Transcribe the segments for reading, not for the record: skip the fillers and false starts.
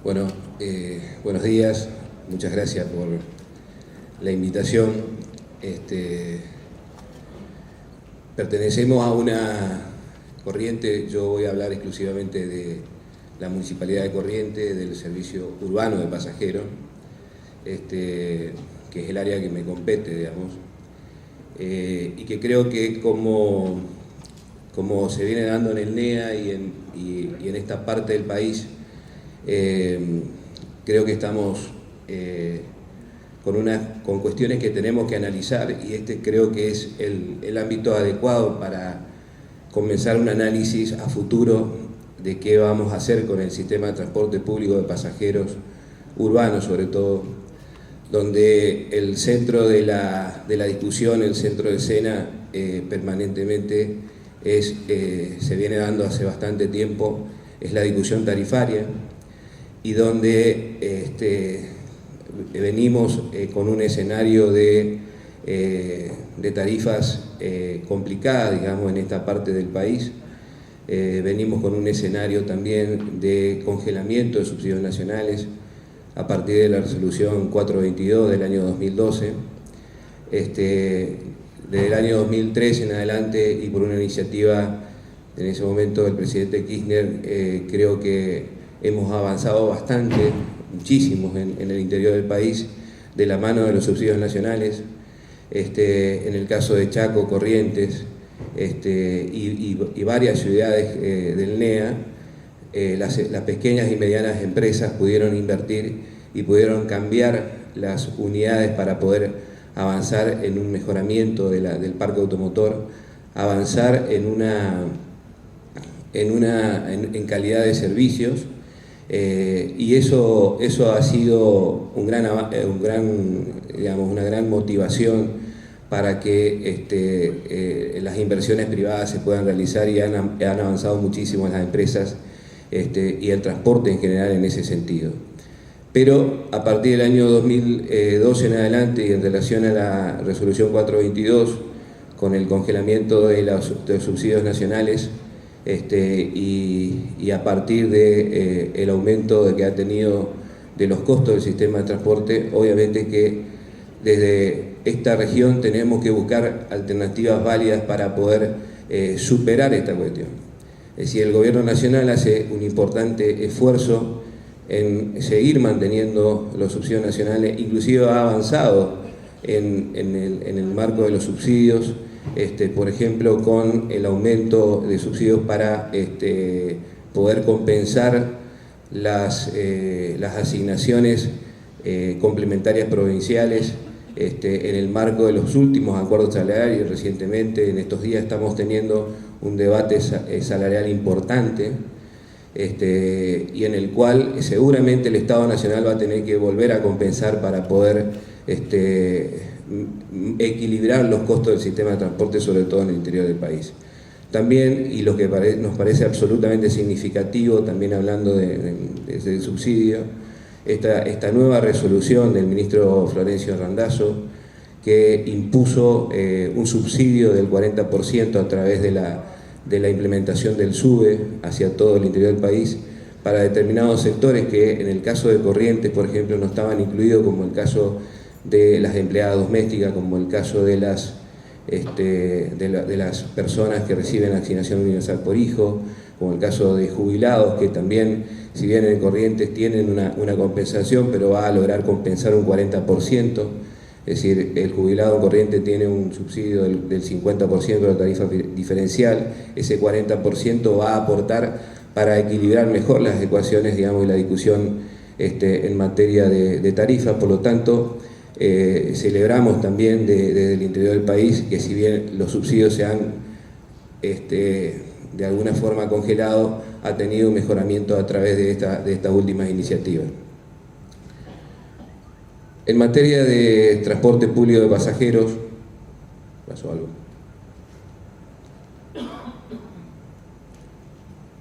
Bueno, buenos días, muchas gracias por la invitación. Pertenecemos a una corriente, yo voy a hablar exclusivamente de la Municipalidad de Corrientes, del Servicio Urbano de Pasajeros, que es el área que me compete, digamos, y que creo que como se viene dando en el NEA y en esta parte del país, creo que estamos con cuestiones que tenemos que analizar, y creo que es el ámbito adecuado para comenzar un análisis a futuro de qué vamos a hacer con el sistema de transporte público de pasajeros urbanos, sobre todo, donde el centro de la discusión, el centro de escena permanentemente se viene dando hace bastante tiempo, es la discusión tarifaria, y donde venimos con un escenario de tarifas complicadas, digamos, en esta parte del país. Venimos con un escenario también de congelamiento de subsidios nacionales a partir de la resolución 422 del año 2012. Desde el año 2003 en adelante, y por una iniciativa en ese momento del presidente Kirchner, creo que hemos avanzado bastante, muchísimo en el interior del país, de la mano de los subsidios nacionales. En el caso de Chaco, Corrientes y varias ciudades del NEA, las pequeñas y medianas empresas pudieron invertir y pudieron cambiar las unidades para poder avanzar en un mejoramiento del parque automotor, avanzar en calidad de servicios. Y eso ha sido una gran motivación para que las inversiones privadas se puedan realizar, y han avanzado muchísimo las empresas y el transporte en general en ese sentido. Pero a partir del año 2012 en adelante, y en relación a la resolución 422, con el congelamiento de los subsidios nacionales, y a partir de el aumento que ha tenido de los costos del sistema de transporte, obviamente que desde esta región tenemos que buscar alternativas válidas para poder superar esta cuestión. Es decir, el gobierno nacional hace un importante esfuerzo en seguir manteniendo los subsidios nacionales, inclusive ha avanzado en el marco de los subsidios, por ejemplo, con el aumento de subsidios para poder compensar las asignaciones complementarias provinciales en el marco de los últimos acuerdos salariales. Recientemente, en estos días, estamos teniendo un debate salarial importante, y en el cual seguramente el Estado Nacional va a tener que volver a compensar para poder equilibrar los costos del sistema de transporte, sobre todo en el interior del país. También, y lo que nos parece absolutamente significativo, también hablando del subsidio, esta nueva resolución del ministro Florencio Randazzo, que impuso un subsidio del 40% a través de la implementación del SUBE hacia todo el interior del país, para determinados sectores que en el caso de Corrientes, por ejemplo, no estaban incluidos, como el caso de las empleadas domésticas, como el caso de las personas que reciben asignación universal por hijo, como el caso de jubilados, que también, si bien en Corrientes tienen una compensación, pero va a lograr compensar un 40%, es decir, el jubilado en Corrientes tiene un subsidio del 50% de la tarifa diferencial. Ese 40% va a aportar para equilibrar mejor las ecuaciones, digamos, y la discusión en materia de tarifas. Por lo tanto, celebramos también desde el interior del país que, si bien los subsidios se han de alguna forma congelado, ha tenido un mejoramiento a través de estas últimas iniciativas. En materia de transporte público de pasajeros, ¿pasó algo?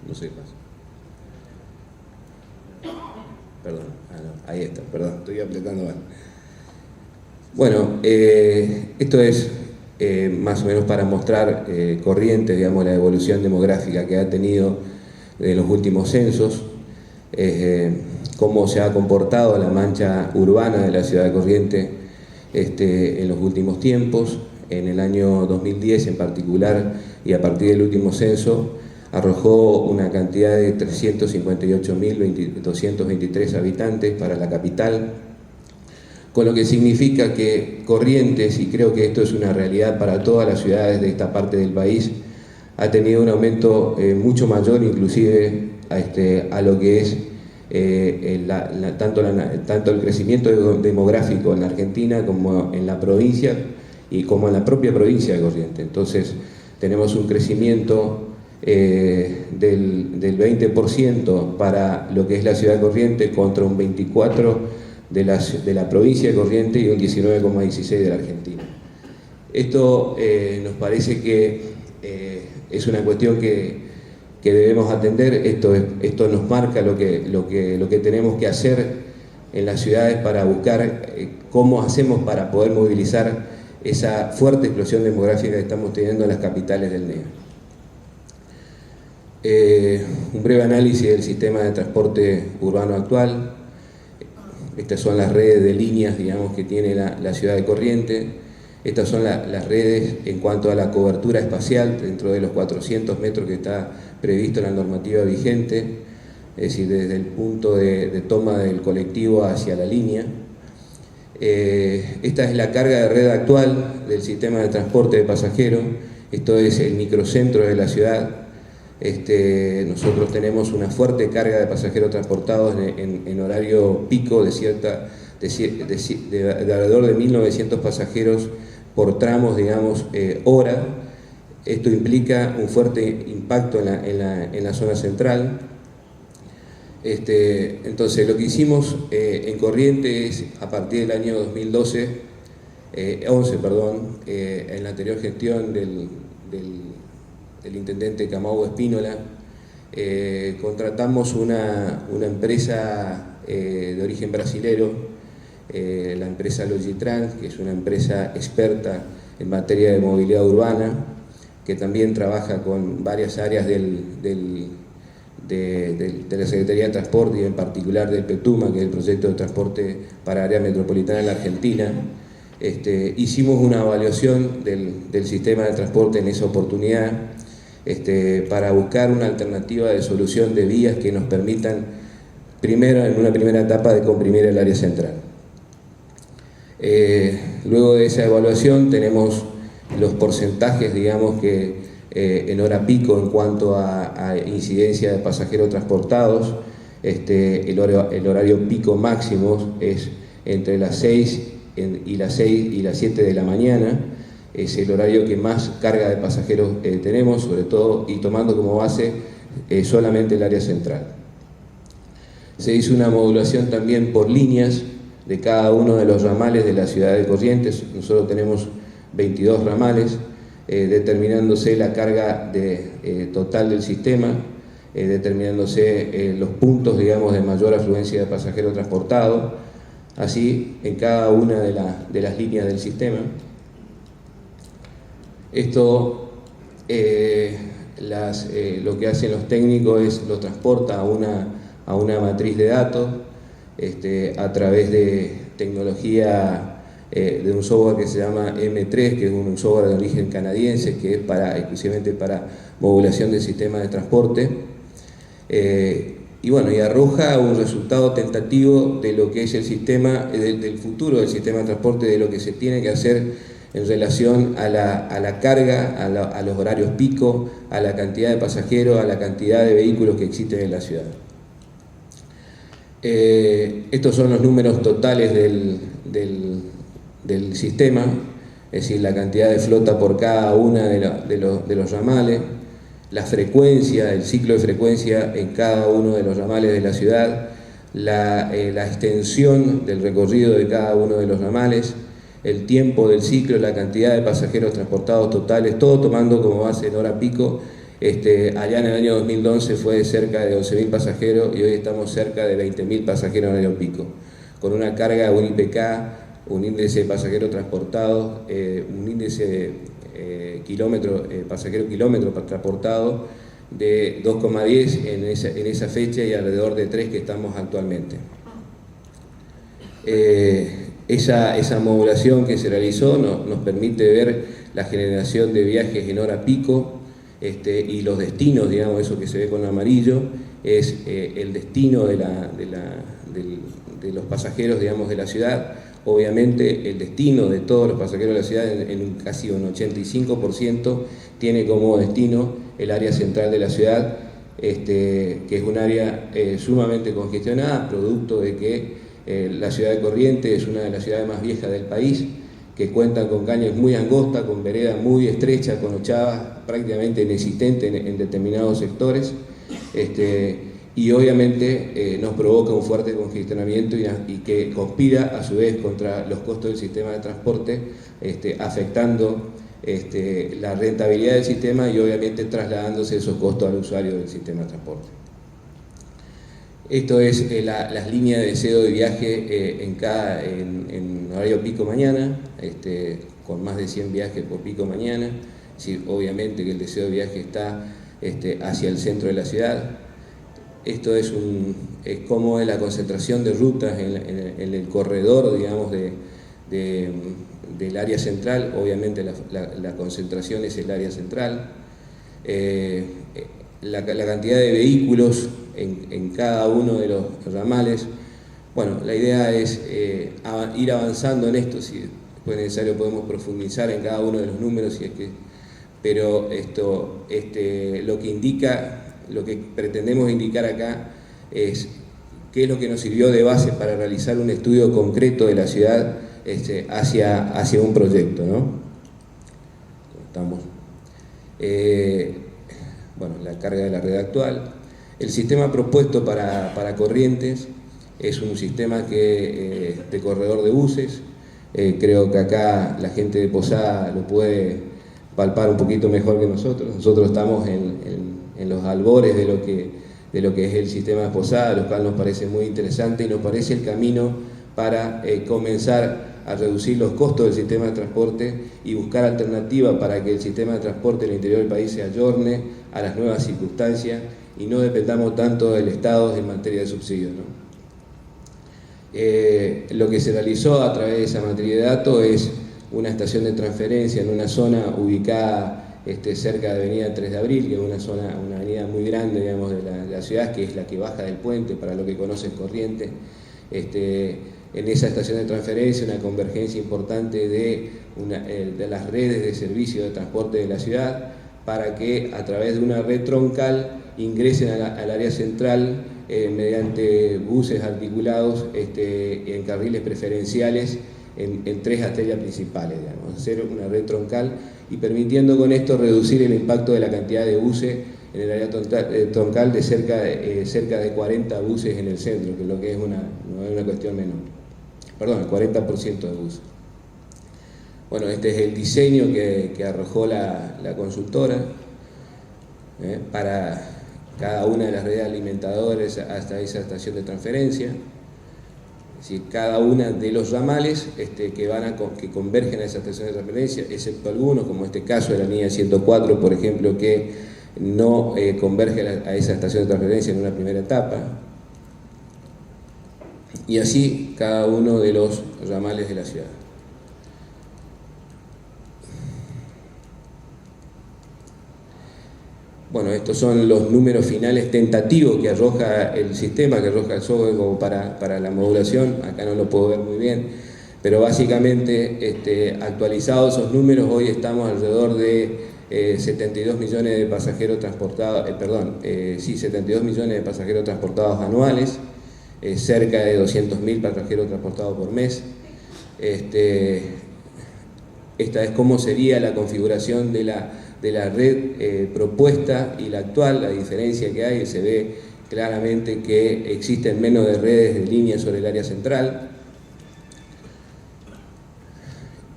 No sé qué pasa. Perdón, no, ahí está, perdón, estoy apretando mal. Bueno, esto es más o menos para mostrar Corrientes, digamos, la evolución demográfica que ha tenido en los últimos censos. cómo se ha comportado la mancha urbana de la ciudad de Corrientes en los últimos tiempos. En el año 2010 en particular, y a partir del último censo, arrojó una cantidad de 358.223 habitantes para la capital, con lo que significa que Corrientes, y creo que esto es una realidad para todas las ciudades de esta parte del país, ha tenido un aumento mucho mayor inclusive a lo que es tanto el crecimiento demográfico en la Argentina como en la provincia y como en la propia provincia de Corrientes. Entonces tenemos un crecimiento del 20% para lo que es la ciudad de Corrientes contra un 24% de la provincia de Corrientes y un 19,16% de la Argentina. Esto nos parece que es una cuestión que debemos atender. Esto nos marca lo que tenemos que hacer en las ciudades para buscar cómo hacemos para poder movilizar esa fuerte explosión demográfica que estamos teniendo en las capitales del NEA. Un breve análisis del sistema de transporte urbano actual. Estas son las redes de líneas, digamos, que tiene la ciudad de Corrientes. Estas son las redes en cuanto a la cobertura espacial dentro de los 400 metros que está previsto en la normativa vigente, es decir, desde el punto de toma del colectivo hacia la línea. Esta es la carga de red actual del sistema de transporte de pasajeros. Esto es el microcentro de la ciudad. Nosotros tenemos una fuerte carga de pasajeros transportados en horario pico de alrededor de 1.900 pasajeros por tramos, digamos, hora. Esto implica un fuerte impacto en la zona central. Entonces, lo que hicimos en Corrientes a partir del año 2011, en la anterior gestión del intendente Camaugo Espínola, contratamos una empresa de origen brasilero, la empresa Logitrans, que es una empresa experta en materia de movilidad urbana, que también trabaja con varias áreas de la Secretaría de Transporte y en particular del PETUMA, que es el proyecto de transporte para área metropolitana en la Argentina. Hicimos una evaluación del sistema de transporte en esa oportunidad para buscar una alternativa de solución de vías que nos permitan, primero, en una primera etapa, de comprimir el área central. Luego de esa evaluación tenemos los porcentajes, digamos, que en hora pico en cuanto a incidencia de pasajeros transportados. El horario pico máximo es entre las 6 y las 7 de la mañana. Es el horario que más carga de pasajeros tenemos, sobre todo, y tomando como base solamente el área central. Se hizo una modulación también por líneas de cada uno de los ramales de la ciudad de Corrientes. Nosotros tenemos 22 ramales, determinándose la carga total del sistema, determinándose los puntos, digamos, de mayor afluencia de pasajeros transportados, así en cada una de las líneas del sistema. Esto, lo que hacen los técnicos es lo transporta a una matriz de datos a través de tecnología de un software que se llama M3, que es un software de origen canadiense, que es exclusivamente para modulación del sistema de transporte. Y arroja un resultado tentativo de lo que es el sistema, del futuro del sistema de transporte, de lo que se tiene que hacer en relación a la carga, a los horarios pico, a la cantidad de pasajeros, a la cantidad de vehículos que existen en la ciudad. Estos son los números totales del sistema, es decir, la cantidad de flota por cada una de los ramales, la frecuencia, el ciclo de frecuencia en cada uno de los ramales de la ciudad, la extensión del recorrido de cada uno de los ramales, el tiempo del ciclo, la cantidad de pasajeros transportados totales, todo tomando como base en hora pico. Allá en el año 2011 fue de cerca de 11.000 pasajeros y hoy estamos cerca de 20.000 pasajeros en horario pico, con una carga, un IPK, un índice de pasajeros transportados, un índice de pasajero kilómetro transportado de 2,10 en esa fecha y alrededor de 3 que estamos actualmente. Esa modulación que se realizó nos permite ver la generación de viajes en hora pico y los destinos, digamos, eso que se ve con amarillo, es el destino de los pasajeros, digamos, de la ciudad. Obviamente el destino de todos los pasajeros de la ciudad, en casi un 85%, tiene como destino el área central de la ciudad, que es un área sumamente congestionada, producto de que la ciudad de Corrientes es una de las ciudades más viejas del país, que cuentan con calles muy angostas, con veredas muy estrechas, con ochavas prácticamente inexistentes en determinados sectores, y obviamente nos provoca un fuerte congestionamiento y que conspira a su vez contra los costos del sistema de transporte, afectando la rentabilidad del sistema y obviamente trasladándose esos costos al usuario del sistema de transporte. Esto es las líneas de deseo de viaje en horario pico mañana, con más de 100 viajes por pico mañana. Sí, obviamente que el deseo de viaje está hacia el centro de la ciudad. Esto es cómo es la concentración de rutas en el corredor, digamos, del área central. Obviamente la concentración es el área central. La cantidad de vehículos en cada uno de los ramales. Bueno, la idea es ir avanzando en esto, si es necesario podemos profundizar en cada uno de los números, pero lo que pretendemos indicar acá es qué es lo que nos sirvió de base para realizar un estudio concreto de la ciudad hacia un proyecto, ¿no? Estamos. Bueno, la carga de la red actual. El sistema propuesto para Corrientes es un sistema de corredor de buses. Creo que acá la gente de Posada lo puede palpar un poquito mejor que nosotros. Nosotros estamos en los albores de lo que es el sistema de Posada, lo cual nos parece muy interesante y nos parece el camino para comenzar a reducir los costos del sistema de transporte y buscar alternativas para que el sistema de transporte en el interior del país se ayorne a las nuevas circunstancias y no dependamos tanto del Estado en materia de subsidios, ¿no? Lo que se realizó a través de esa materia de datos es una estación de transferencia en una zona ubicada cerca de Avenida 3 de Abril, que es una avenida muy grande, digamos, de la ciudad, que es la que baja del puente, para lo que conocen Corrientes. En esa estación de transferencia, una convergencia importante de las redes de servicio de transporte de la ciudad, para que a través de una red troncal ingresen al área central mediante buses articulados en carriles preferenciales en 3 arterias principales, digamos, hacer una red troncal y permitiendo con esto reducir el impacto de la cantidad de buses en el área troncal de cerca de 40 buses en el centro, que es lo que no es una cuestión menor. Perdón, el 40% de buses. Bueno, este es el diseño que arrojó la consultora para cada una de las redes alimentadoras hasta esa estación de transferencia. Es decir, cada una de los ramales que convergen a esa estación de transferencia, excepto algunos, como este caso de la línea 104, por ejemplo, que no converge a esa estación de transferencia en una primera etapa. Y así cada uno de los ramales de la ciudad. Bueno, estos son los números finales tentativos que arroja el sistema, que arroja el software como para la modulación. Acá no lo puedo ver muy bien, pero básicamente actualizados esos números, hoy estamos alrededor de 72 millones de pasajeros transportados, 72 millones de pasajeros transportados anuales, cerca de 200.000 pasajeros transportados por mes. Esta es cómo sería la configuración de la red propuesta y la actual. La diferencia que hay, se ve claramente que existen menos de redes de línea sobre el área central.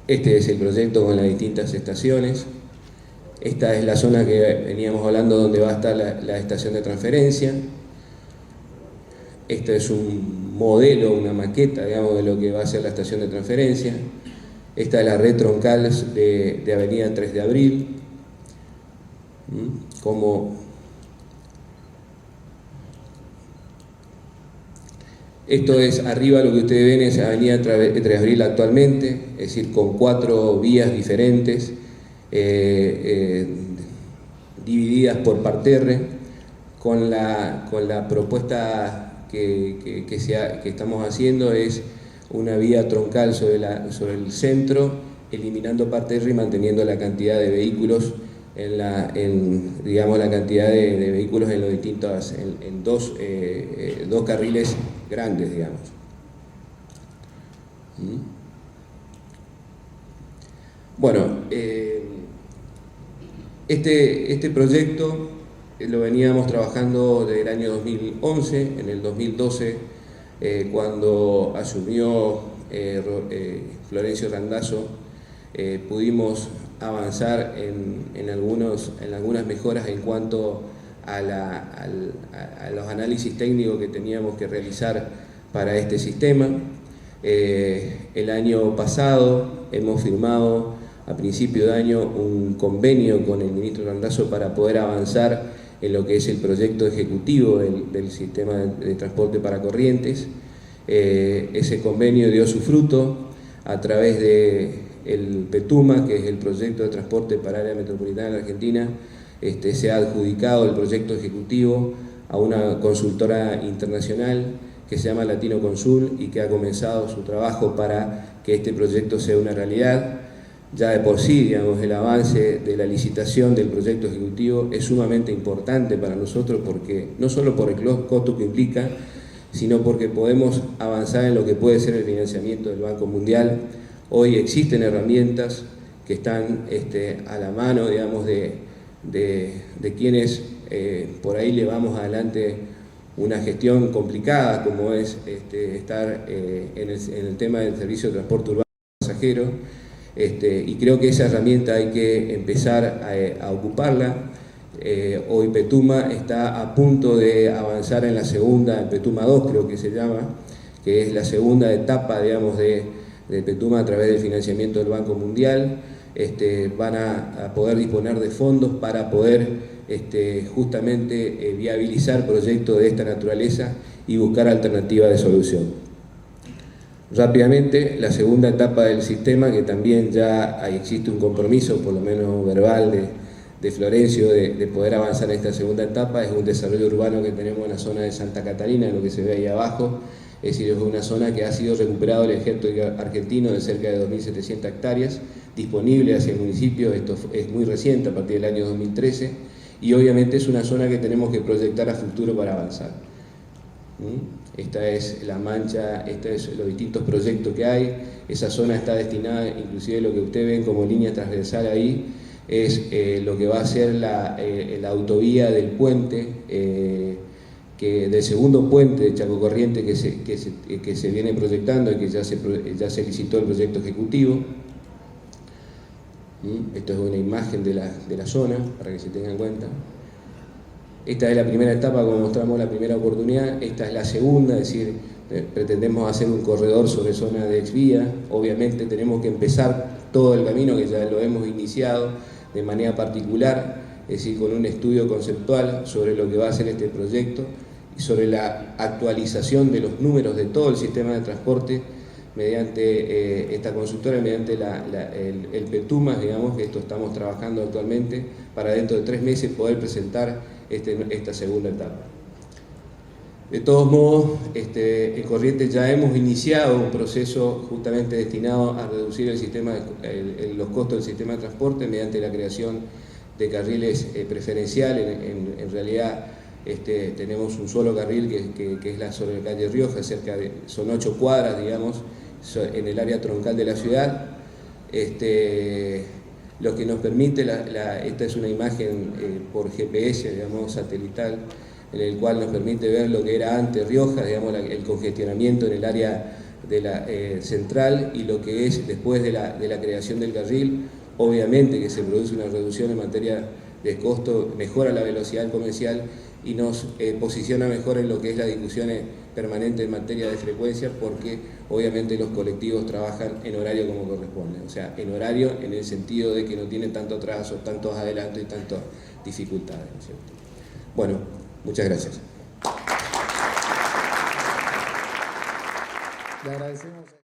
Este es el proyecto con las distintas estaciones. Esta es la zona que veníamos hablando donde va a estar la estación de transferencia. Este es un modelo, una maqueta, digamos, de lo que va a ser la estación de transferencia. Esta es la red troncal de Avenida 3 de Abril. Como Esto es, arriba lo que ustedes ven es Avenida Tres Abril actualmente, es decir, con 4 vías diferentes, divididas por parterre, con la propuesta que estamos haciendo es una vía troncal sobre el centro, eliminando parterre y manteniendo la cantidad de vehículos digamos, la cantidad de vehículos en los distintos, en dos carriles grandes, digamos. Bueno, este proyecto lo veníamos trabajando desde el año 2011, en el 2012, cuando asumió Florencio Randazzo, pudimos avanzar en algunas mejoras en cuanto a los análisis técnicos que teníamos que realizar para este sistema. El año pasado hemos firmado a principio de año un convenio con el ministro Randazzo para poder avanzar en lo que es el proyecto ejecutivo del sistema de transporte para Corrientes. Ese convenio dio su fruto a través de el PETUMA, que es el proyecto de transporte para área metropolitana de la Argentina. Se ha adjudicado el proyecto ejecutivo a una consultora internacional que se llama Latino Consul y que ha comenzado su trabajo para que este proyecto sea una realidad. Ya de por sí, digamos, el avance de la licitación del proyecto ejecutivo es sumamente importante para nosotros, porque no solo por el costo que implica, sino porque podemos avanzar en lo que puede ser el financiamiento del Banco Mundial. Hoy existen herramientas que están a la mano, digamos, de quienes por ahí llevamos adelante una gestión complicada, como es estar en el tema del servicio de transporte urbano pasajero, y creo que esa herramienta hay que empezar a ocuparla. Hoy PETUMA está a punto de avanzar en la segunda, PETUMA 2 creo que se llama, que es la segunda etapa, digamos, de PETUMA a través del financiamiento del Banco Mundial. Van a poder disponer de fondos para poder justamente viabilizar proyectos de esta naturaleza y buscar alternativas de solución. Rápidamente, la segunda etapa del sistema, que también ya existe un compromiso, por lo menos verbal, de Florencio de poder avanzar en esta segunda etapa, es un desarrollo urbano que tenemos en la zona de Santa Catalina, lo que se ve ahí abajo. Es decir, es una zona que ha sido recuperado el ejército argentino de cerca de 2.700 hectáreas, disponible hacia el municipio. Esto es muy reciente, a partir del año 2013, y obviamente es una zona que tenemos que proyectar a futuro para avanzar. Esta es la mancha, estos son los distintos proyectos que hay. Esa zona está destinada, inclusive lo que ustedes ven como línea transversal ahí, es lo que va a ser la autovía del puente, del segundo puente de Chaco Corrientes que se viene proyectando y que ya se licitó el proyecto ejecutivo. Esto es una imagen de la zona, para que se tenga en cuenta. Esta es la primera etapa, como mostramos la primera oportunidad. Esta es la segunda, es decir, pretendemos hacer un corredor sobre zona de exvía. Obviamente tenemos que empezar todo el camino, que ya lo hemos iniciado de manera particular, es decir, con un estudio conceptual sobre lo que va a ser este proyecto y sobre la actualización de los números de todo el sistema de transporte mediante esta consultora, mediante el PETUMA, digamos, que esto estamos trabajando actualmente, para dentro de 3 meses poder presentar esta segunda etapa. De todos modos, en Corrientes ya hemos iniciado un proceso justamente destinado a reducir los costos del sistema de transporte mediante la creación de carriles preferenciales. En realidad tenemos un solo carril que es sobre la calle Rioja, son 8 cuadras, digamos, en el área troncal de la ciudad. Lo que nos permite, esta es una imagen por GPS, digamos, satelital, en el cual nos permite ver lo que era antes Rioja, digamos, el congestionamiento en el área de la central, y lo que es después de la creación del carril. Obviamente que se produce una reducción en materia de costo, mejora la velocidad comercial y nos posiciona mejor en lo que es la discusión permanente en materia de frecuencia, porque obviamente los colectivos trabajan en horario como corresponde, o sea, en horario en el sentido de que no tienen tanto atraso, tantos adelantos y tantas dificultades, ¿no es cierto? Bueno, muchas gracias. Le agradecemos.